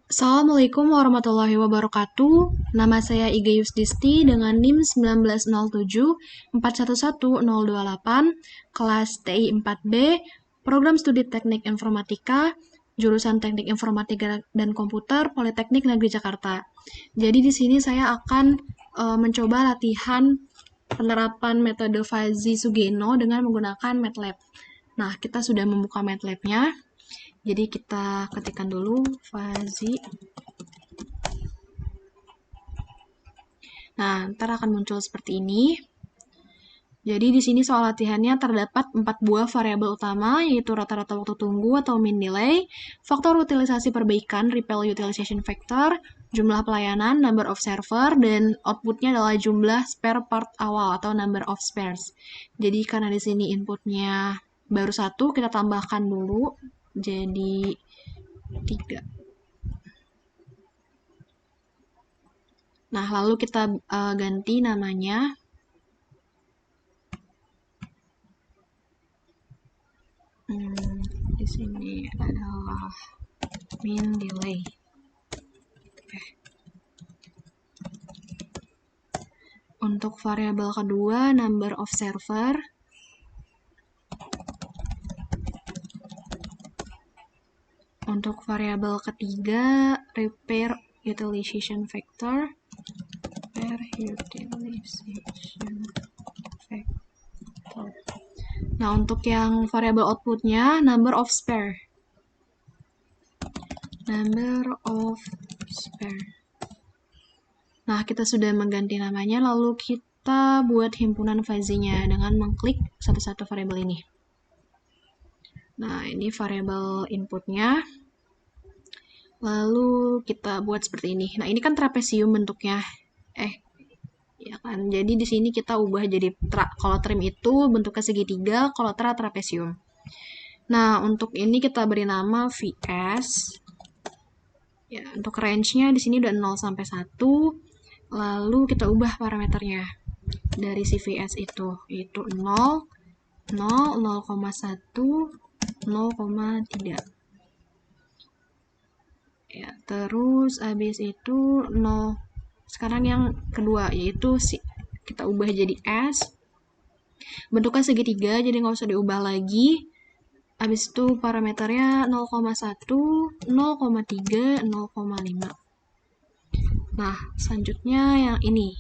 Assalamualaikum warahmatullahi wabarakatuh. Nama saya Iga Yusdisti dengan NIM 1907 411028, kelas TI 4B, Program Studi Teknik Informatika, jurusan Teknik Informatika dan Komputer, Politeknik Negeri Jakarta. Jadi di sini saya akan mencoba latihan penerapan metode Fuzzy Sugeno dengan menggunakan MATLAB. Nah, kita sudah membuka MATLAB-nya. Jadi kita ketikkan dulu Fuzzy. Nah, ntar akan muncul seperti ini. Jadi di sini soal latihannya terdapat 4 buah variabel utama, yaitu rata-rata waktu tunggu atau mean delay, faktor utilisasi perbaikan (RPL utilization factor), jumlah pelayanan (number of server), dan outputnya adalah jumlah spare part awal atau number of spares. Jadi karena di sini inputnya baru 1, kita tambahkan dulu jadi 3. Nah, lalu kita ganti namanya. Di sini adalah mean delay. Untuk variabel kedua, number of server. Untuk variabel ketiga, repair utilization factor. Nah, untuk yang variabel outputnya, number of spare. Nah, kita sudah mengganti namanya, lalu kita buat himpunan fuzzy-nya dengan mengklik satu-satu variabel ini. Nah, ini variabel inputnya. Lalu kita buat seperti ini. Nah, ini kan trapesium bentuknya. Ya kan. Jadi di sini kita ubah jadi kalau trim itu bentuknya segitiga, kalau trapesium. Nah, untuk ini kita beri nama VS. Ya, untuk range-nya di sini udah 0 sampai 1. Lalu kita ubah parameternya dari si VS itu, yaitu 0, 0, 0,1, 0,3. Ya, terus habis itu 0. Sekarang yang kedua, yaitu kita ubah jadi S. Bentuknya segitiga, jadi nggak usah diubah lagi. Habis itu parameternya 0,1, 0,3, 0,5. Nah, selanjutnya yang ini.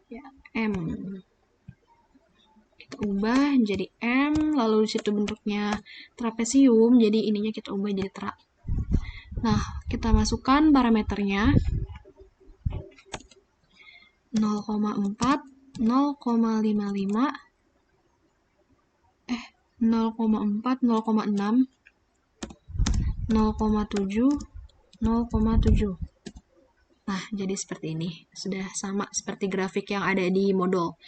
Ya, M. Kita ubah jadi M, lalu disitu bentuknya trapesium, jadi ininya kita ubah jadi tra. Nah, kita masukkan parameternya 0,4, 0,55, 0,4, 0,6, 0,7, 0,7. Nah, jadi seperti ini. Sudah sama seperti grafik yang ada di modul.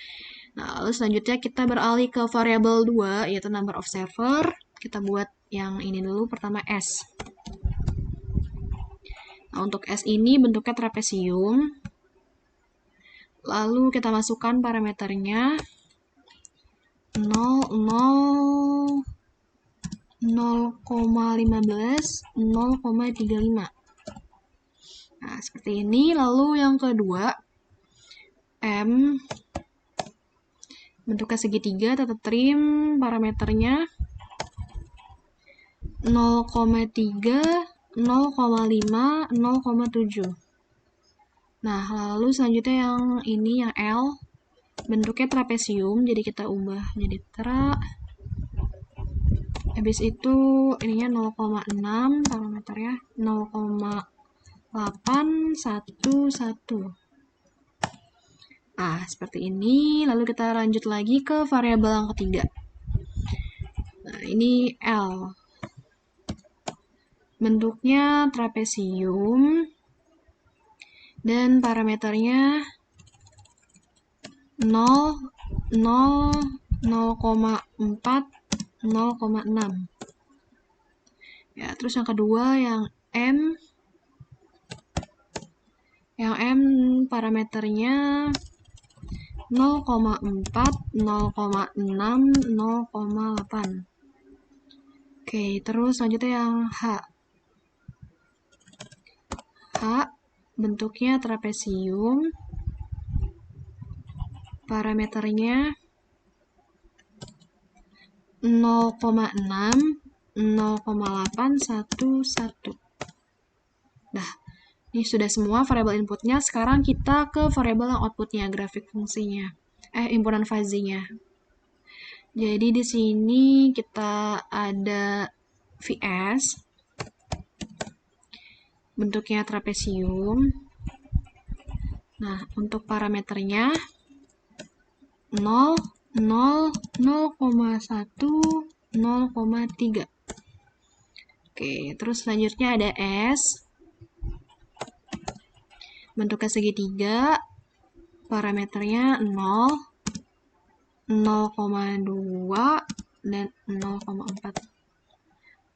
Nah, lalu selanjutnya kita beralih ke variabel 2, yaitu number of server. Kita buat yang ini dulu, pertama S. Nah, untuk S ini bentuknya trapesium. Lalu kita masukkan parameternya 0, 0, 0,15, 0,35. Nah, seperti ini. Lalu yang kedua, M. Bentuknya segitiga, tata trim, parameternya 0,3, 0,5, 0,7. Nah, lalu selanjutnya yang ini, yang L. Bentuknya trapesium, jadi kita ubah jadi tra. Habis itu ininya 0,6, parameternya 0,811. Nah, seperti ini. Lalu kita lanjut lagi ke variabel yang ketiga. Nah, ini L. Bentuknya trapesium. Dan parameternya 0, 0, 0,4, 0,6. Ya, terus yang kedua yang M. Yang M parameternya 0,4, 0,6, 0,8. Oke, terus selanjutnya yang H. bentuknya trapesium, parameternya 0,6, 0,811. Nah, ini sudah semua variabel inputnya. Sekarang kita ke variabel yang outputnya, grafik fungsinya, himpunan fazinya. Jadi di sini kita ada Vs, bentuknya trapesium. Nah, untuk parameternya 0, 0, 0,1, 0,3. Oke, terus selanjutnya ada S, bentuknya segitiga, parameternya 0, 0,2, dan 0,4.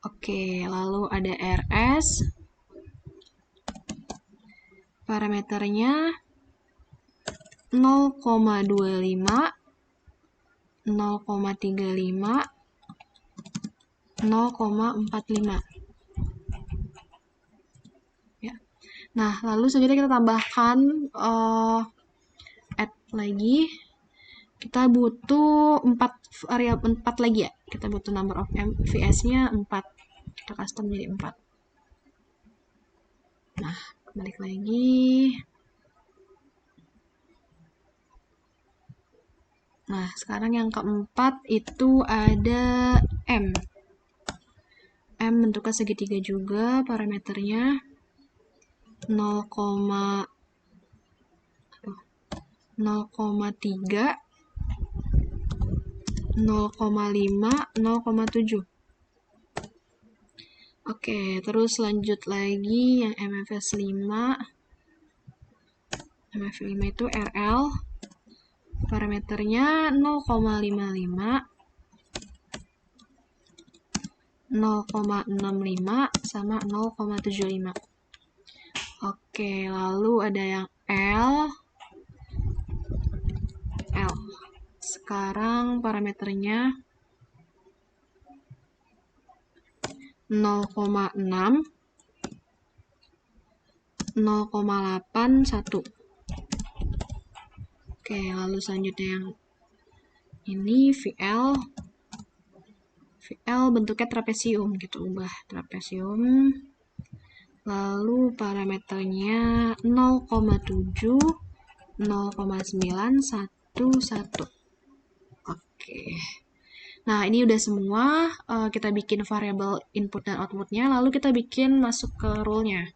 Oke, lalu ada RS, parameternya 0,25, 0,35, 0,45. Ya. Nah, lalu selanjutnya kita tambahkan add lagi. Kita butuh 4 lagi ya. Kita butuh number of VS-nya 4. Kita custom jadi 4. Nah, balik lagi. Nah, sekarang yang keempat itu ada M. M bentuknya segitiga juga, parameternya 0,3, 0,5, 0,7. Oke, terus lanjut lagi yang MFS5. MF5 itu RL, parameternya 0,55, 0,65, sama 0,75. Oke, lalu ada yang L. Sekarang parameternya 0,6, 0,81. Oke, lalu selanjutnya yang ini VL. VL bentuknya trapesium, gitu, ubah trapesium. Lalu parameternya 0,7, 0,911. Oke. Nah, ini udah semua. Kita bikin variabel input dan outputnya, lalu kita bikin masuk ke rule-nya.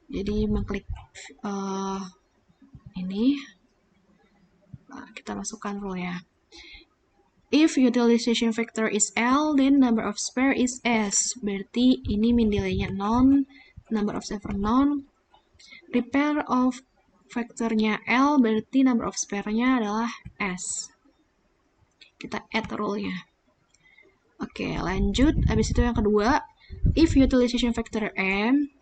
Jadi mengklik ini. Nah, kita masukkan rule-nya. If utilization factor is L, then number of spare is S. Berarti ini mean delay-nya non, number of server non. Repair of factornya L, berarti number of spare-nya adalah S. Kita add rule-nya. Oke, lanjut. Habis itu yang kedua, if utilization factor M,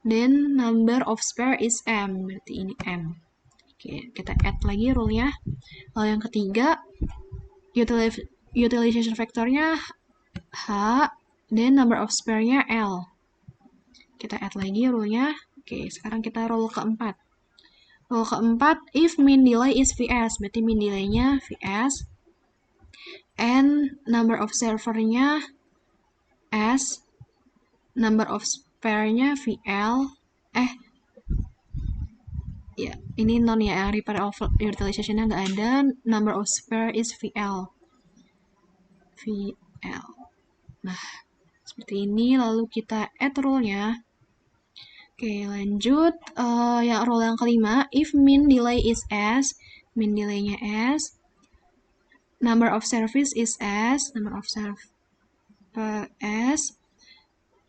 then number of spare is M, berarti ini M. Oke, kita add lagi rule-nya. Lalu yang ketiga, utilization factor-nya H, then number of spare-nya L. Kita add lagi rule-nya. Oke, sekarang kita rule keempat. Rule keempat, if mean delay is Vs, berarti mean delay-nya Vs, and number of server-nya S, number of spare-nya VL, ya, ini non ya, repair of utilization-nya nggak ada, number of spare is VL. Nah, seperti ini, lalu kita add rule-nya. Oke, lanjut. Yang rule yang kelima, if mean delay is S, mean delay-nya S, number of service is S, number of server S,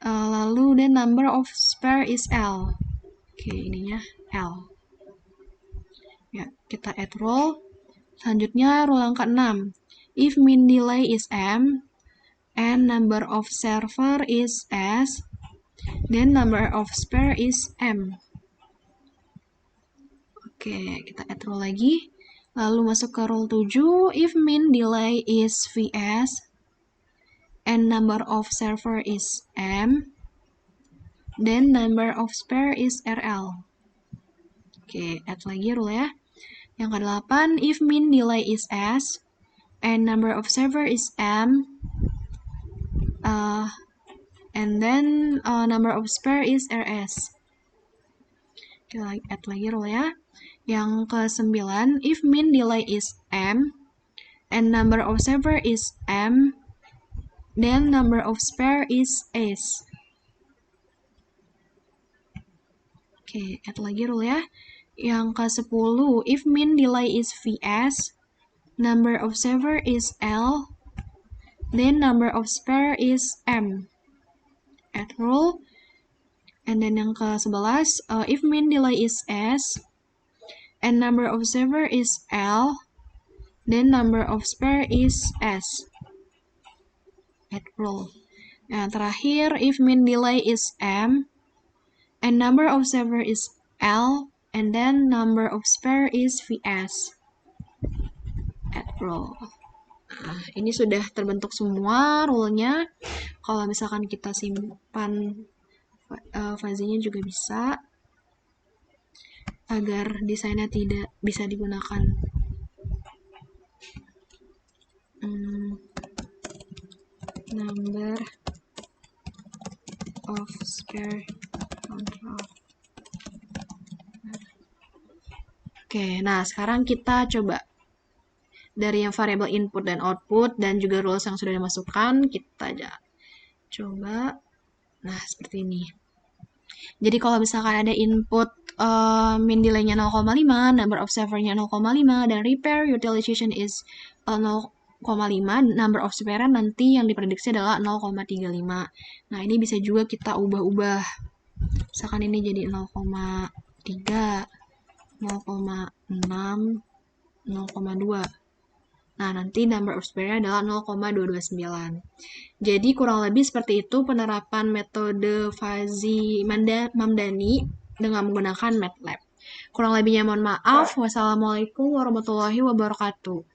lalu then number of spare is L. Oke, ininya L. Ya, kita add rule. Selanjutnya rule yang ke-6. If mean delay is M and number of server is S, then number of spare is M. Oke, kita add rule lagi. Lalu masuk ke rule 7. If mean delay is Vs and number of server is M, then number of spare is RL. Oke, add lagi rule ya. Yang ke-8, if mean delay is S, and number of server is M, and then number of spare is RS. Oke, add lagi rule ya. Yang ke-9, if mean delay is M, and number of server is M, then number of spare is S. Oke, add lagi rule ya. Yang ke-10, if mean delay is VS, number of server is L, then number of spare is M. Add rule. And then yang ke-11, if mean delay is S, and number of server is L, then number of spare is S. Add rule. Nah, terakhir, if mean delay is M, and number of server is L, and then number of spare is VS. Add rule. Nah, ini sudah terbentuk semua rule-nya. Kalau misalkan kita simpan fuzzy-nya juga bisa, agar desainnya tidak bisa digunakan. Number of spare control. Oke, nah sekarang kita coba dari yang variable input dan output dan juga rules yang sudah dimasukkan, kita aja coba. Nah, seperti ini. Jadi kalau misalkan ada input mean delay-nya 0,5, number of server-nya 0,5, dan repair utilization is 0,5, number of spare nanti yang diprediksi adalah 0,35. Nah, ini bisa juga kita ubah-ubah. Misalkan ini jadi 0,3, 0,6, 0,2. Nah, nanti number of spare adalah 0,229. Jadi kurang lebih seperti itu penerapan metode fuzzy Mamdani dengan menggunakan MATLAB. Kurang lebihnya mohon maaf. Wassalamualaikum warahmatullahi wabarakatuh.